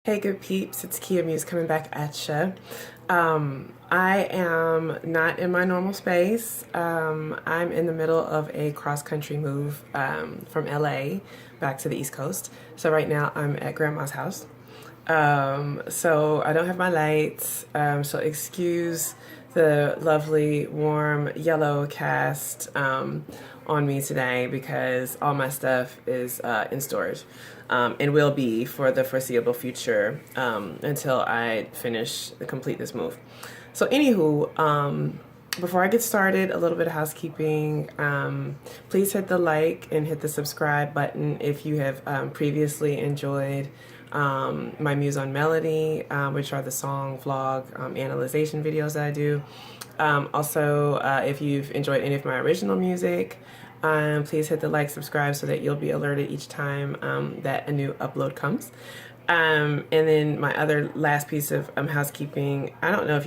Hey good peeps, it's Kia Muse coming back at ya. I am not in my normal space. I'm in the middle of a cross-country move from LA back to the East Coast. So right now I'm at Grandma's house. So I don't have my lights, so excuse the lovely warm yellow cast on me today because all my stuff is in storage and will be for the foreseeable future until I complete this move. So anywho, before I get started, a little bit of housekeeping. Please hit the like and hit the subscribe button if you have previously enjoyed my Muse on Melody, which are the song vlog analyzation videos that I do. Also, if you've enjoyed any of my original music, please hit the like, subscribe so that you'll be alerted each time that a new upload comes. And then my other last piece of housekeeping, I don't know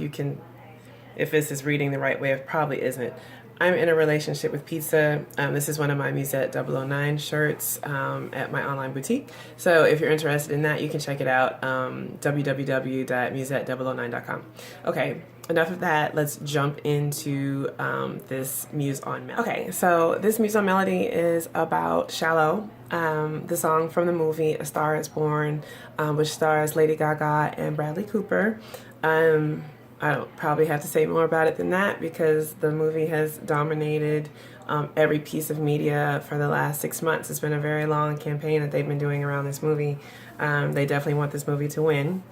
if this is reading the right way, it probably isn't. I'm in a relationship with pizza. This is one of my Musette 009 shirts at my online boutique. So if you're interested in that, you can check it out, www.musette009.com. Okay, enough of that. Let's jump into this Muse on Melody. Okay, so this Muse on Melody is about Shallow, the song from the movie A Star is Born, which stars Lady Gaga and Bradley Cooper. I don't probably have to say more about it than that because the movie has dominated every piece of media for the last 6 months. It's been a very long campaign that they've been doing around this movie. They definitely want this movie to win.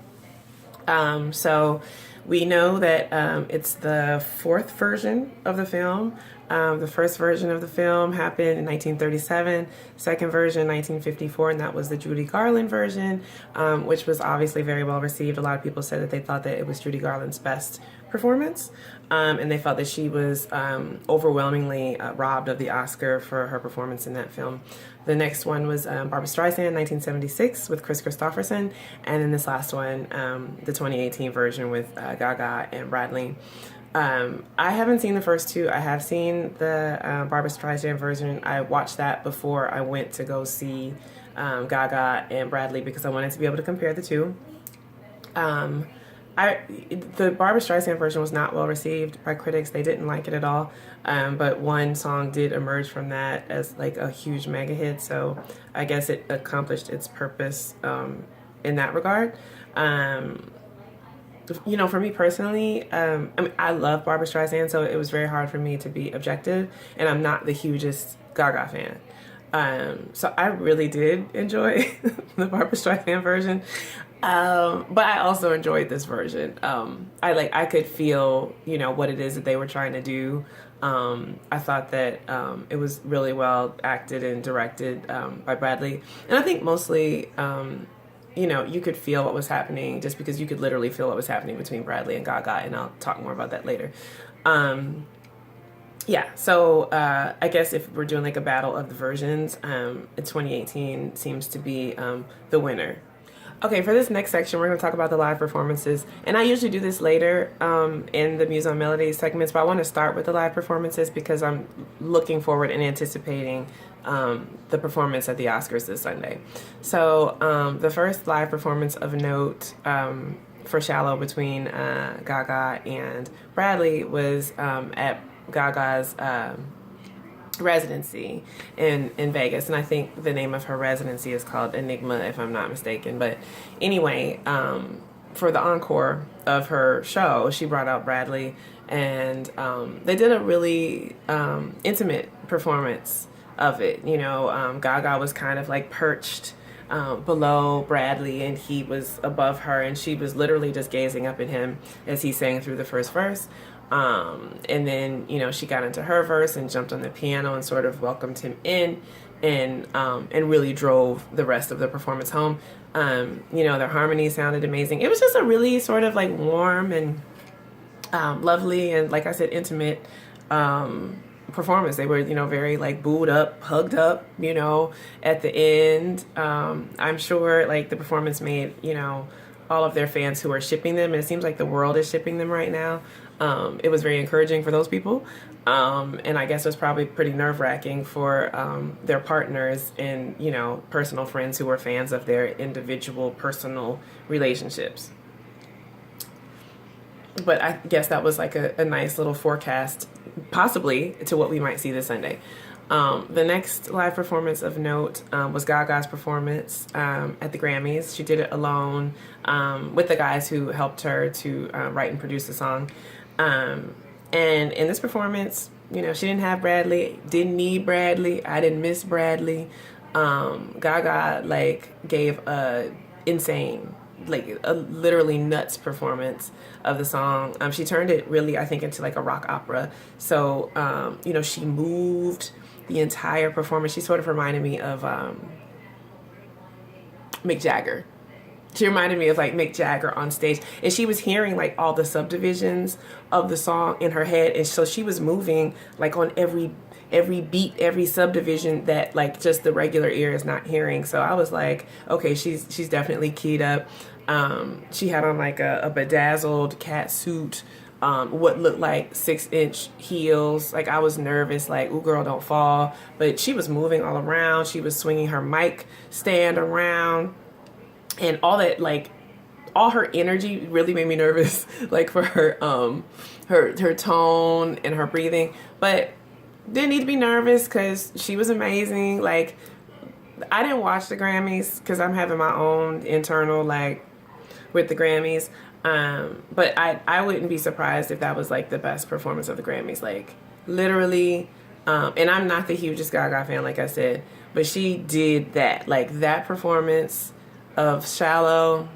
So we know that it's the fourth version of the film. The first version of the film happened in 1937, second version 1954, and that was the Judy Garland version, which was obviously very well received. A lot of people said that they thought that it was Judy Garland's best performance, and they felt that she was overwhelmingly robbed of the Oscar for her performance in that film. The next one was Barbra Streisand, 1976, with Chris Christopherson, and then this last one, the 2018 version with Gaga and Bradley. I haven't seen the first two. I have seen the Barbra Streisand version. I watched that before I went to go see Gaga and Bradley because I wanted to be able to compare the two. The Barbra Streisand version was not well received by critics. They didn't like it at all. But one song did emerge from that as like a huge mega hit. So I guess it accomplished its purpose in that regard. You know, for me personally, I mean, I love Barbra Streisand, so it was very hard for me to be objective, and I'm not the hugest Gaga fan. So I really did enjoy the Barbra Streisand version, but I also enjoyed this version. I could feel, you know, what it is that they were trying to do. I thought that it was really well acted and directed by Bradley, and I think mostly you know, you could feel what was happening just because you could literally feel what was happening between Bradley and Gaga, and I'll talk more about that later. Yeah, so I guess if we're doing like a battle of the versions, 2018 seems to be the winner. Okay, for this next section, we're going to talk about the live performances. And I usually do this later in the Muse on Melody segments, but I want to start with the live performances because I'm looking forward and anticipating the performance at the Oscars this Sunday. So the first live performance of note for Shallow between Gaga and Bradley was at Gaga's residency in Vegas, and I think the name of her residency is called Enigma, if I'm not mistaken. But anyway, for the encore of her show, she brought out Bradley, and they did a really intimate performance of it. You know, Gaga was kind of like perched below Bradley, and he was above her, and she was literally just gazing up at him as he sang through the first verse. And then, you know, she got into her verse and jumped on the piano and sort of welcomed him in and really drove the rest of the performance home. You know, their harmony sounded amazing. It was just a really sort of like warm and lovely and, like I said, intimate performance. They were, you know, very like booed up, hugged up, you know, at the end. I'm sure like the performance made, you know, all of their fans who are shipping them, and it seems like the world is shipping them right now, it was very encouraging for those people. And I guess it was probably pretty nerve-wracking for their partners and, you know, personal friends who were fans of their individual personal relationships. But I guess that was like a nice little forecast, possibly, to what we might see this Sunday. The next live performance of note was Gaga's performance at the Grammys. She did it alone with the guys who helped her to write and produce the song. And in this performance, you know, she didn't have Bradley, didn't need Bradley. I didn't miss Bradley. Gaga, like, gave a insane, like, a literally nuts performance of the song. She turned it really, I think, into like a rock opera. So, you know, she moved the entire performance. She sort of reminded me of Mick Jagger. She reminded me of like Mick Jagger on stage, and she was hearing like all the subdivisions of the song in her head, and so she was moving like on every beat, every subdivision that like just the regular ear is not hearing. So I was like, okay, she's definitely keyed up. She had on like a bedazzled cat suit, what looked like 6-inch heels. Like I was nervous, like, ooh, girl, don't fall. But she was moving all around. She was swinging her mic stand around, and all that, like, all her energy really made me nervous, like for her her tone and her breathing. But didn't need to be nervous because she was amazing. Like, I didn't watch the Grammys because I'm having my own internal, like, with the Grammys. But I wouldn't be surprised if that was like the best performance of the Grammys, like literally. And I'm not the hugest Gaga fan, like I said, but she did that, like that performance of Shallow,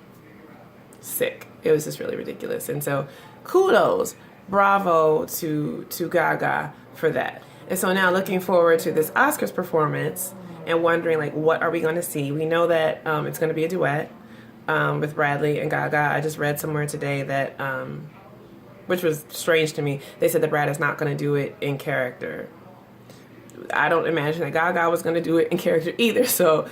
sick. It was just really ridiculous. And so kudos, bravo to Gaga for that. And so now looking forward to this Oscars performance and wondering, like, what are we going to see? We know that it's going to be a duet with Bradley and Gaga. I just read somewhere today that, which was strange to me, they said that Brad is not going to do it in character. I don't imagine that Gaga was going to do it in character either. So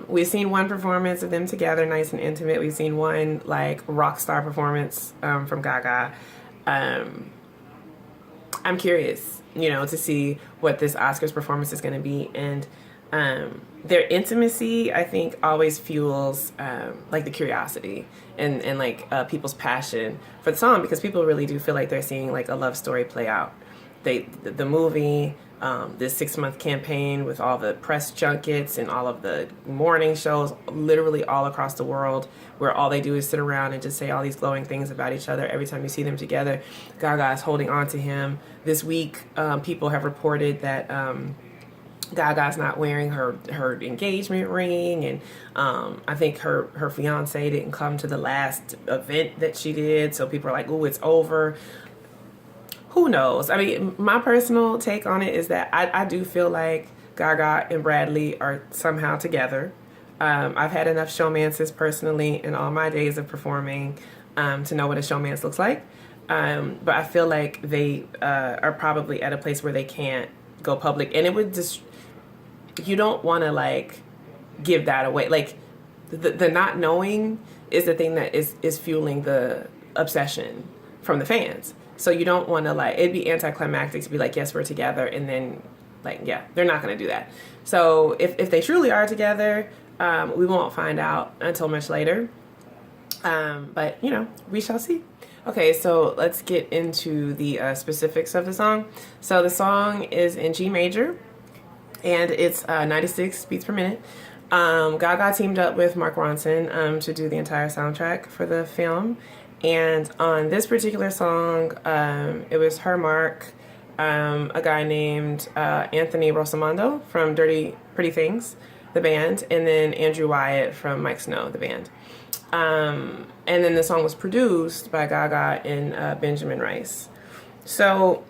we've seen one performance of them together, nice and intimate. We've seen one like rock star performance from Gaga. I'm curious, you know, to see what this Oscars performance is going to be. And their intimacy, I think, always fuels like the curiosity and like people's passion for the song, because people really do feel like they're seeing like a love story play out. The movie, this 6-month campaign with all the press junkets and all of the morning shows literally all across the world, where all they do is sit around and just say all these glowing things about each other every time you see them together. Gaga is holding on to him. This week, people have reported that Gaga's not wearing her engagement ring, and I think her fiance didn't come to the last event that she did, so people are like, ooh, it's over. Who knows? I mean, my personal take on it is that I do feel like Gaga and Bradley are somehow together. I've had enough showmances personally in all my days of performing to know what a showmance looks like. But I feel like they are probably at a place where they can't go public. And it would just, you don't want to like give that away. Like the not knowing is the thing that is fueling the obsession from the fans. So you don't want to, like, it'd be anticlimactic to be like, yes, we're together, and then, like, yeah, they're not going to do that. So if they truly are together, we won't find out until much later. But, you know, we shall see. Okay, so let's get into the specifics of the song. So the song is in G major, and it's 96 beats per minute. Gaga teamed up with Mark Ronson to do the entire soundtrack for the film. And on this particular song, it was her, Mark, a guy named Anthony Rosamondo from Dirty Pretty Things, the band, and then Andrew Wyatt from Mike Snow, the band. And then the song was produced by Gaga and Benjamin Rice. So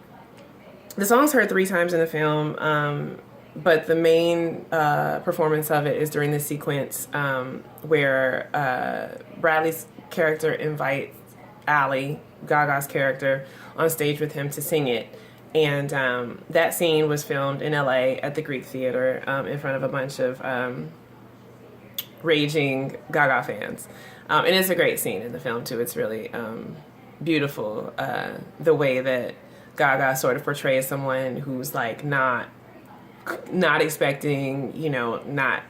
the song's heard 3 times in the film, but the main performance of it is during the sequence where Bradley's character invites Ali, Gaga's character, on stage with him to sing it. And that scene was filmed in LA at the Greek Theater in front of a bunch of raging Gaga fans. And it's a great scene in the film too. It's really beautiful, the way that Gaga sort of portrays someone who's like not expecting, you know, not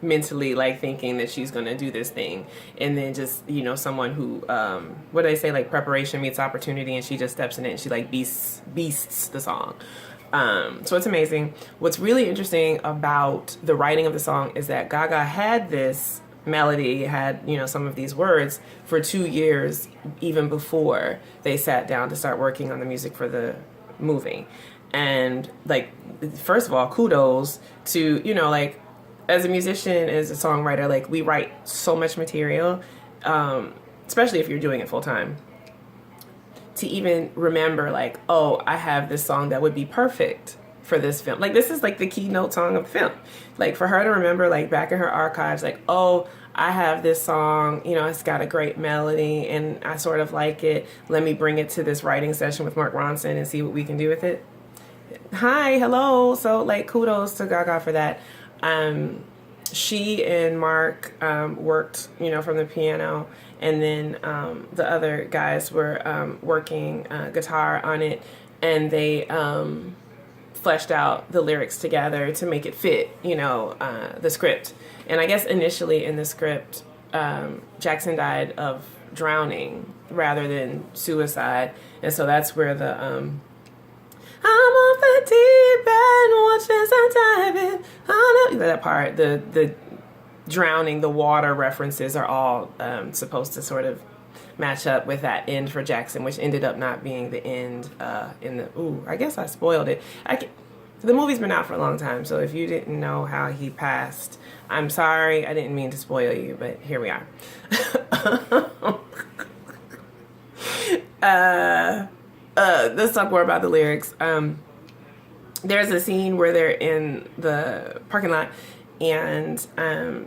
mentally like thinking that she's gonna do this thing, and then just, you know, someone who what do they say, like preparation meets opportunity, and she just steps in it and she like beasts the song. So it's amazing. What's really interesting about the writing of the song is that Gaga had this melody, had, you know, some of these words for 2 years even before they sat down to start working on the music for the movie. And like, first of all, kudos to, you know, like, as a musician, as a songwriter, like, we write so much material, especially if you're doing it full time, to even remember like, oh, I have this song that would be perfect for this film. Like, this is like the keynote song of the film. Like, for her to remember, like, back in her archives, like, oh, I have this song, you know, it's got a great melody and I sort of like it. Let me bring it to this writing session with Mark Ronson and see what we can do with it. Hi, hello. So, like, kudos to Gaga for that. She and Mark worked, you know, from the piano, and then the other guys were working guitar on it, and they fleshed out the lyrics together to make it fit, you know, the script. And I guess initially in the script, Jackson died of drowning rather than suicide, and so that's where the I'm off the deep end, watch as I dive in. I know that part, the drowning, the water references are all supposed to sort of match up with that end for Jackson, which ended up not being the end in the, ooh, I guess I spoiled it. The movie's been out for a long time, so if you didn't know how he passed, I'm sorry, I didn't mean to spoil you, but here we are. Let's talk more about the lyrics. There's a scene where they're in the parking lot, and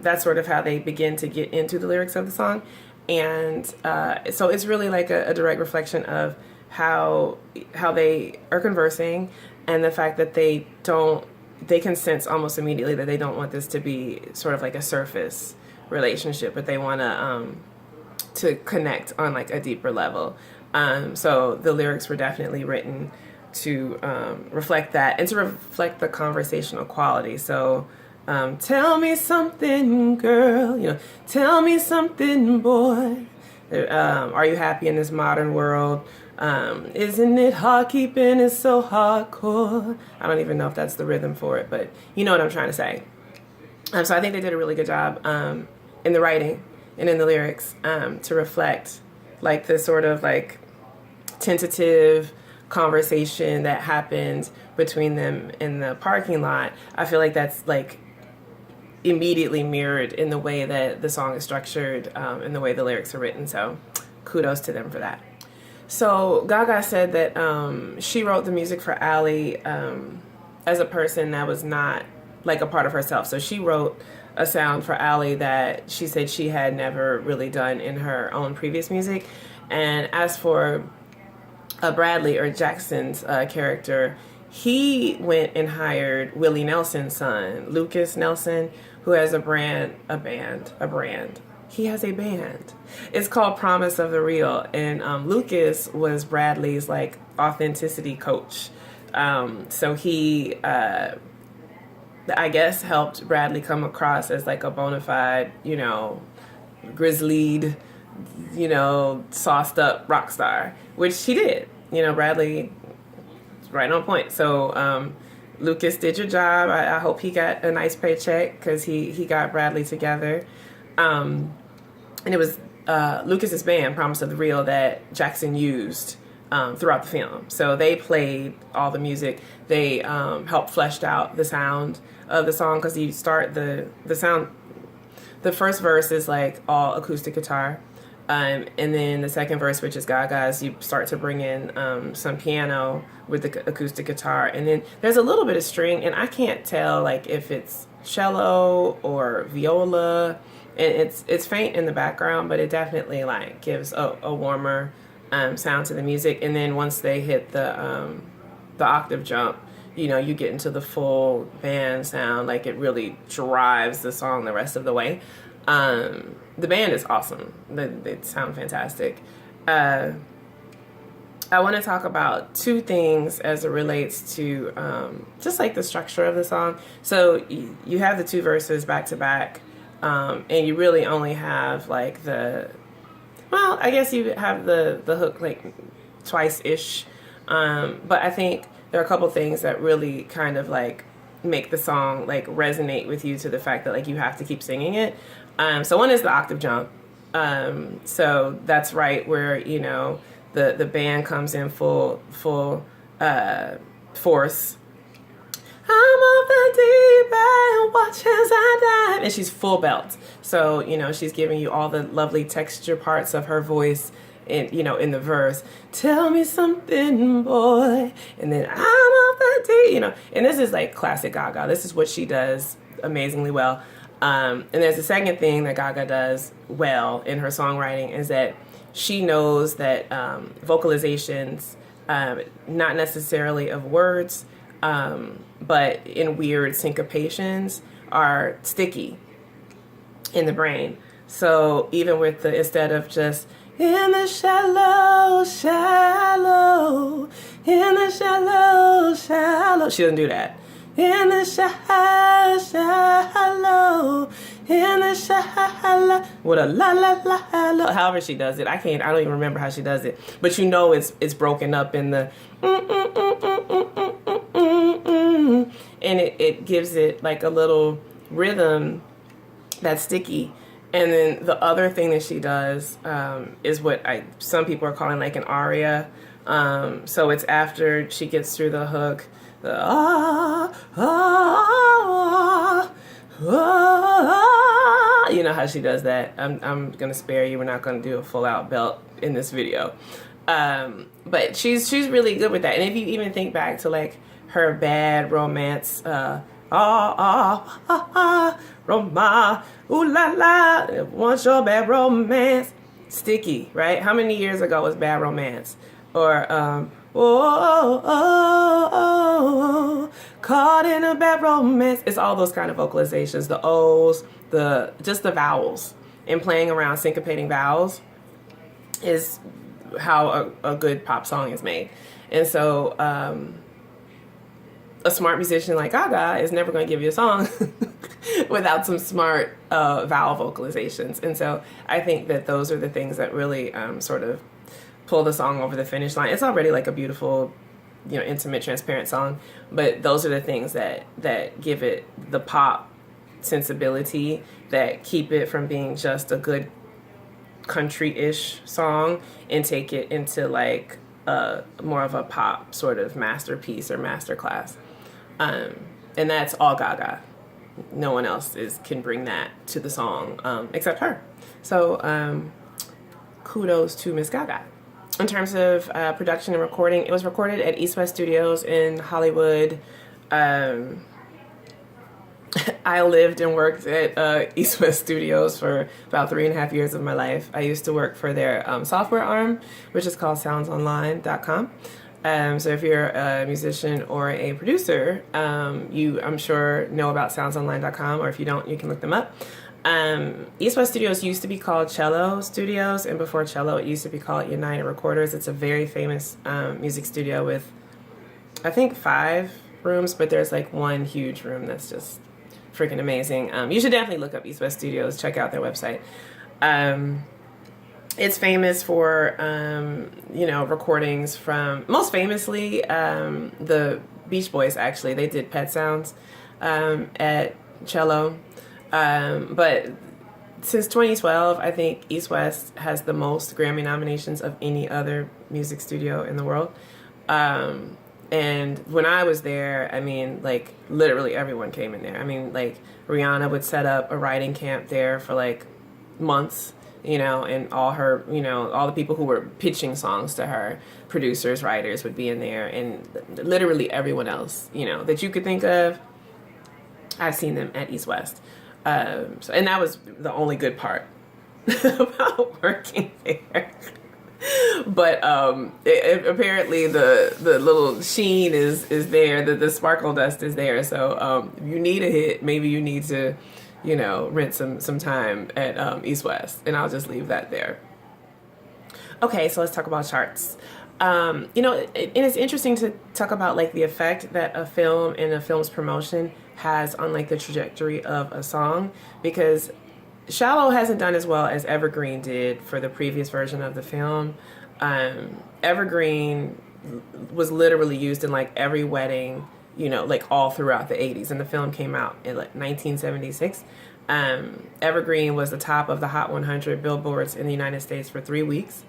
that's sort of how they begin to get into the lyrics of the song. And so it's really like a direct reflection of how they are conversing, and the fact that they can sense almost immediately that they don't want this to be sort of like a surface relationship, but they want to connect on like a deeper level. So the lyrics were definitely written to reflect that and to reflect the conversational quality. So tell me something, girl, you know, tell me something, boy. Are you happy in this modern world? Isn't it hard keeping it so hardcore? I don't even know if that's the rhythm for it, but you know what I'm trying to say. So I think they did a really good job in the writing and in the lyrics to reflect like this sort of like tentative conversation that happened between them in the parking lot. I feel like that's like immediately mirrored in the way that the song is structured and the way the lyrics are written. So kudos to them for that. So Gaga said that she wrote the music for Ali as a person that was not like a part of herself. So she wrote a sound for Ali that she said she had never really done in her own previous music. And as for Bradley, or Jackson's character, he went and hired Willie Nelson's son, Lucas Nelson, who has a brand. He has a band. It's called Promise of the Real. And Lucas was Bradley's like authenticity coach. So he, I guess, helped Bradley come across as like a bona fide, you know, grizzlied, you know, sauced up rock star, which he did. You know, Bradley is right on point. So Lucas did your job. I hope he got a nice paycheck because he got Bradley together. And it was Lucas's band, Promise of the Real, that Jackson used throughout the film. So they played all the music. They helped fleshed out the sound of the song, because you start the sound. The first verse is like all acoustic guitar. And then the second verse, which is Gaga's, you start to bring in some piano with the acoustic guitar. And then there's a little bit of string, and I can't tell like if it's cello or viola. And it's faint in the background, but it definitely like gives a warmer sound to the music. And then once they hit the octave jump, you know, you get into the full band sound. Like, it really drives the song the rest of the way. The band is awesome. They sound fantastic. I want to talk about two things as it relates to just like the structure of the song. So you have the two verses back to back, and you really only have like well, I guess you have the hook like twice-ish, but I think there are a couple things that really kind of like make the song like resonate with you to the fact that like you have to keep singing it. So one is the octave jump. So that's right where, you know, the band comes in full force. I'm off the deep end, watch as I dive. And she's full belt. So, you know, she's giving you all the lovely texture parts of her voice in, you know, in the verse. Tell me something, boy. And then I'm off the deep, you know. And this is like classic Gaga. This is what she does amazingly well. And there's a second thing that Gaga does well in her songwriting is that she knows that vocalizations, not necessarily of words, but in weird syncopations, are sticky in the brain. So even with the, instead of just in the shallow, shallow, in the shallow, shallow, she doesn't do that. In the shallow, shallow, in the shallow, with a la la la la. However she does it, I don't even remember how she does it. But you know it's broken up in the and it gives it like a little rhythm that's sticky. And then the other thing that she does is what some people are calling like an aria. So it's after she gets through the hook. You know how she does that. I'm gonna spare you. We're not gonna do a full out belt in this video, but she's really good with that. And if you even think back to like her Bad Romance, Roma, ooh la la, want your bad romance, sticky, right? How many years ago was Bad Romance? Or caught in a bad romance. It's all those kind of vocalizations, the O's, just the vowels, and playing around syncopating vowels is how a good pop song is made. And so a smart musician like Gaga is never going to give you a song without some smart vowel vocalizations. And so I think that those are the things that really sort of pull the song over the finish line. It's already like a beautiful, you know, intimate, transparent song, but those are the things that give it the pop sensibility that keep it from being just a good country-ish song and take it into like more of a pop sort of masterpiece or masterclass. And that's all Gaga. No one else can bring that to the song except her. So kudos to Miss Gaga. In terms of production and recording, it was recorded at East West Studios in Hollywood. I lived and worked at East West Studios for about 3.5 years of my life. I used to work for their software arm, which is called soundsonline.com. So if you're a musician or a producer, you, I'm sure, know about soundsonline.com, or if you don't, you can look them up. East West Studios used to be called Cello Studios, and before Cello, it used to be called United Recorders. It's a very famous music studio with, I think, 5 rooms, but there's like one huge room that's just freaking amazing. You should definitely look up East West Studios, check out their website. It's famous for, you know, recordings from, most famously, the Beach Boys, actually. They did Pet Sounds at Cello. But since 2012, I think East West has the most Grammy nominations of any other music studio in the world. And when I was there, I mean, like, literally everyone came in there. I mean, like, Rihanna would set up a writing camp there for, like, months, you know, and all her, you know, all the people who were pitching songs to her, producers, writers, would be in there. And literally everyone else, you know, that you could think of, I've seen them at East West. And that was the only good part about working there. But apparently the little sheen is there, the sparkle dust is there. So if you need a hit, maybe you need to, you know, rent some time at East West, and I'll just leave that there. Okay, so let's talk about charts. You know, and it's interesting to talk about like the effect that a film and a film's promotion has on like the trajectory of a song, because Shallow hasn't done as well as Evergreen did for the previous version of the film. Evergreen was literally used in like every wedding, you know, like all throughout the 80s, and the film came out in like 1976. Evergreen was the top of the Hot 100 billboards in the United States for 3 weeks.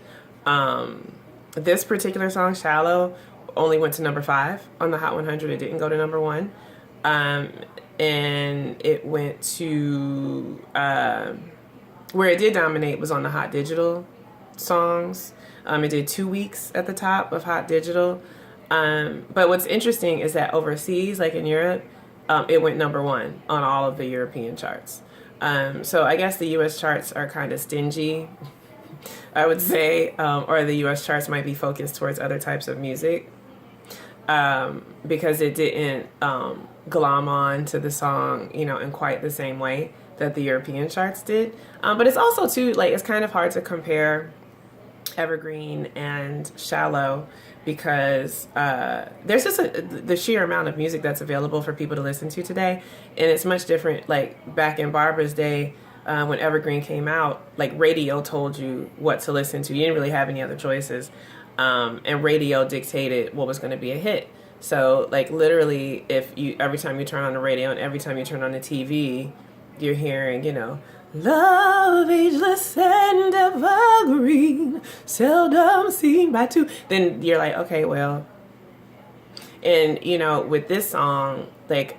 This particular song, Shallow, only went to number 5 on the Hot 100. It didn't go to number 1. And it went to, where it did dominate was on the Hot Digital songs. It did 2 weeks at the top of Hot Digital. But what's interesting is that overseas, like in Europe, it went number 1 on all of the European charts. So I guess the U.S. charts are kind of stingy, I would say, or the U.S. charts might be focused towards other types of music, because it didn't glom on to the song, you know, in quite the same way that the European charts did. But it's also, too, like, it's kind of hard to compare Evergreen and Shallow, because there's just the sheer amount of music that's available for people to listen to today, and it's much different. Like back in Barbara's day, when Evergreen came out, like radio told you what to listen to. You didn't really have any other choices, and radio dictated what was going to be a hit. So like literally, if you every time you turn on the radio and every time you turn on the TV, you're hearing, you know, love ageless and evergreen, seldom seen by two. Then you're like, okay, well. And, you know, with this song, like,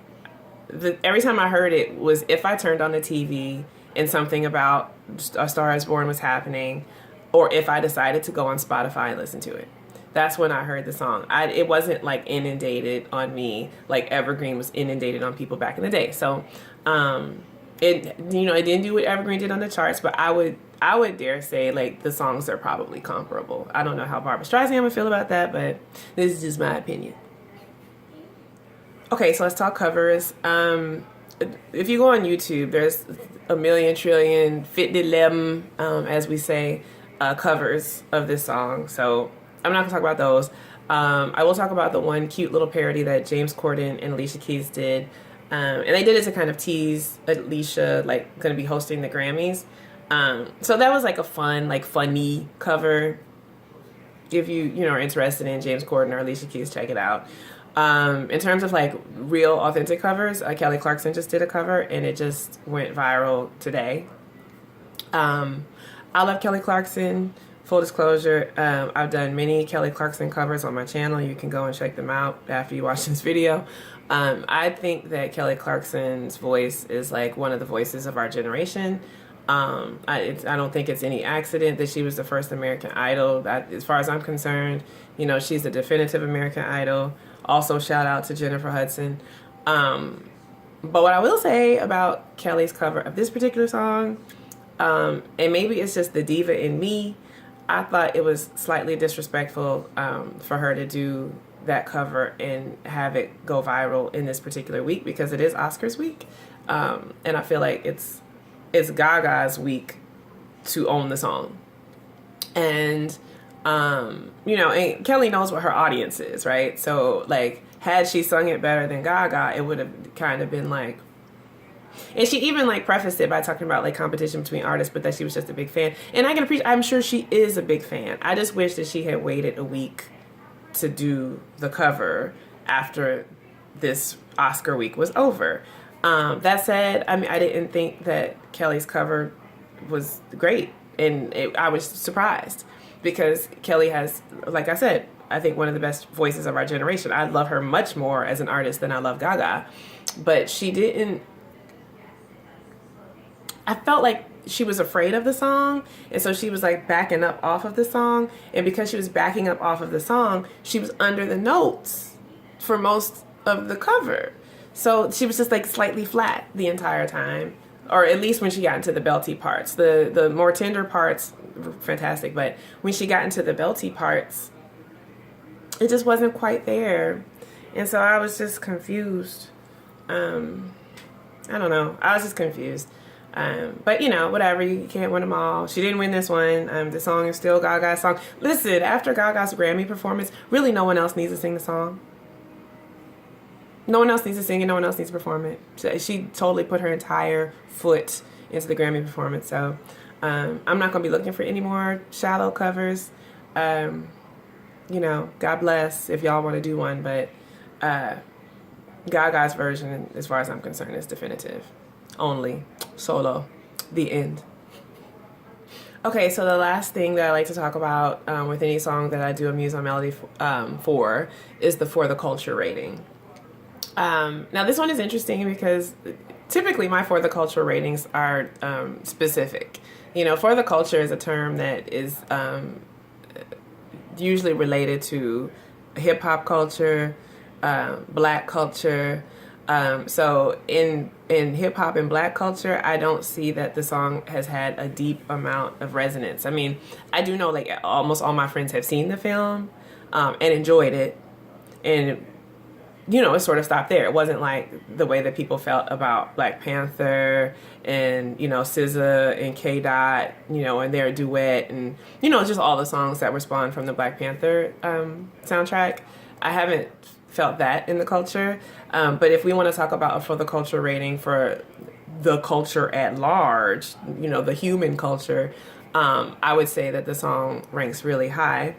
every time I heard it was if I turned on the TV and something about A Star Is Born was happening, or if I decided to go on Spotify and listen to it. That's when I heard the song. It wasn't, like, inundated on me like Evergreen was inundated on people back in the day. So, it, you know, it didn't do what Evergreen did on the charts, but I would dare say, like, the songs are probably comparable. I don't know how Barbra Streisand would feel about that, but this is just my opinion. Okay, so let's talk covers. If you go on YouTube, there's a million trillion 50 as we say, covers of this song. So I'm not gonna talk about those. I will talk about the one cute little parody that James Corden and Alicia Keys did. And they did it to kind of tease Alicia, like, going to be hosting the Grammys. So that was, like, a fun, like, funny cover. If you know, are interested in James Corden or Alicia Keys, check it out. In terms of, like, real, authentic covers, Kelly Clarkson just did a cover, and it just went viral today. I love Kelly Clarkson. Full disclosure, I've done many Kelly Clarkson covers on my channel. You can go and check them out after you watch this video. I think that Kelly Clarkson's voice is like one of the voices of our generation. I don't think it's any accident that she was the first American Idol. That, as far as I'm concerned, you know, she's the definitive American Idol. Also, shout out to Jennifer Hudson. But what I will say about Kelly's cover of this particular song, and maybe it's just the diva in me, I thought it was slightly disrespectful for her to do that cover and have it go viral in this particular week, because it is Oscars week, and I feel like it's Gaga's week to own the song. And you know, and Kelly knows what her audience is, right? So, like, had she sung it better than Gaga, it would have kind of been like, and she even, like, prefaced it by talking about, like, competition between artists, but that she was just a big fan. And I can appreciate, I'm sure she is a big fan. I just wish that she had waited a week to do the cover after this Oscar week was over. That said, I mean, I didn't think that Kelly's cover was great, and I was surprised, because Kelly has, like I said, I think one of the best voices of our generation. I love her much more as an artist than I love Gaga, but she didn't. I felt like she was afraid of the song, and so she was, like, backing up off of the song, and because she was backing up off of the song, she was under the notes for most of the cover. So she was just, like, slightly flat the entire time, or at least when she got into the belty parts. The more tender parts were fantastic, but when she got into the belty parts, it just wasn't quite there. And so I was just confused. I don't know. I was just confused. But you know, whatever, you can't win them all. She didn't win this one. The song is still Gaga's song. Listen, after Gaga's Grammy performance, really no one else needs to sing the song. No one else needs to sing it. No one else needs to perform it. She totally put her entire foot into the Grammy performance. So I'm not going to be looking for any more shallow covers. You know, God bless if y'all want to do one, but Gaga's version, as far as I'm concerned, is definitive. Only solo. The end. Okay, so the last thing that I like to talk about with any song that I do a Muse on Melody for is the For the Culture rating. Now this one is interesting because typically my For the Culture ratings are specific. You know, For the Culture is a term that is usually related to hip hop culture, black culture. So in hip hop and black culture, I don't see that the song has had a deep amount of resonance. I mean, I do know like almost all my friends have seen the film and enjoyed it, and you know, it sort of stopped there. It wasn't like the way that people felt about Black Panther and, you know, SZA and K-Dot, you know, and their duet and, you know, just all the songs that were spawned from the Black Panther soundtrack. I haven't felt that in the culture. But if we want to talk about For the Culture rating for the culture at large, you know, the human culture, I would say that the song ranks really high.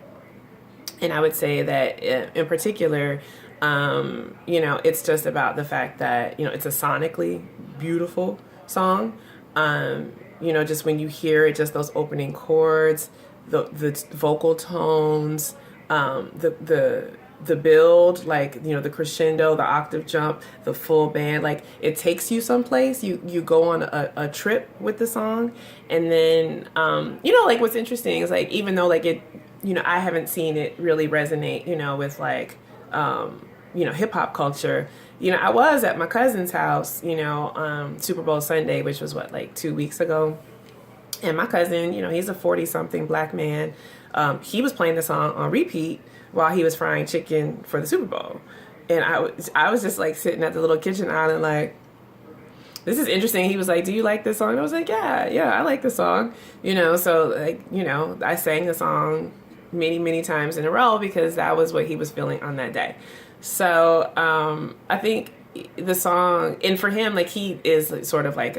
And I would say that in particular, you know, it's just about the fact that, you know, it's a sonically beautiful song. You know, just when you hear it, just those opening chords, the vocal tones, the build, like, you know, the crescendo, the octave jump, the full band, like it takes you someplace. You go on a trip with the song. And then, you know, like what's interesting is like, even though like it, you know, I haven't seen it really resonate, you know, with like, you know, hip hop culture. You know, I was at my cousin's house, you know, Super Bowl Sunday, which was what, like 2 weeks ago. And my cousin, you know, he's a 40-something black man. He was playing the song on repeat while he was frying chicken for the Super Bowl. And I was just like sitting at the little kitchen island like, this is interesting. He was like, do you like this song? And I was like, yeah, I like the song. You know, so like, you know, I sang the song many times in a row because that was what he was feeling on that day. So I think the song, and for him, like he is sort of like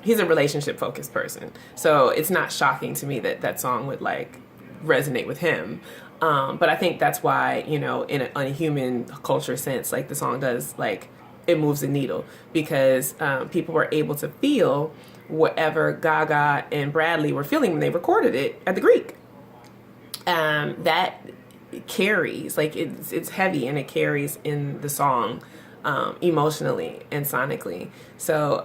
he's a relationship focused person. So it's not shocking to me that that song would like resonate with him. But I think that's why, you know, in a human culture sense, like the song does, like it moves the needle because people were able to feel whatever Gaga and Bradley were feeling when they recorded it at the Greek. That carries, like it's heavy and it carries in the song emotionally and sonically. So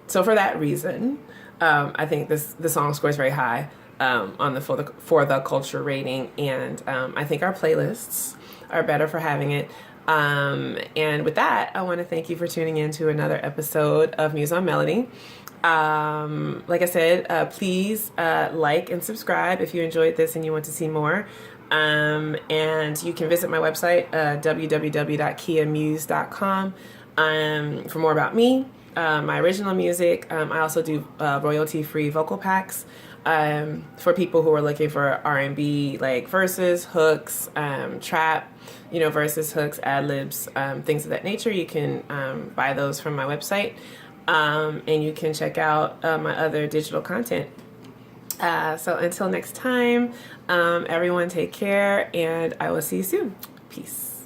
so for that reason, I think the song scores very high on the for the culture rating, and I think our playlists are better for having it. And with that, I want to thank you for tuning in to another episode of Muse on Melody. Like I said, please like and subscribe if you enjoyed this and you want to see more. And you can visit my website, www.kiamuse.com, for more about me, my original music. I also do royalty-free vocal packs for people who are looking for R&B, like verses, hooks, trap, you know, verses, hooks, ad-libs, things of that nature. You can buy those from my website, and you can check out my other digital content. So until next time, everyone take care, and I will see you soon. Peace.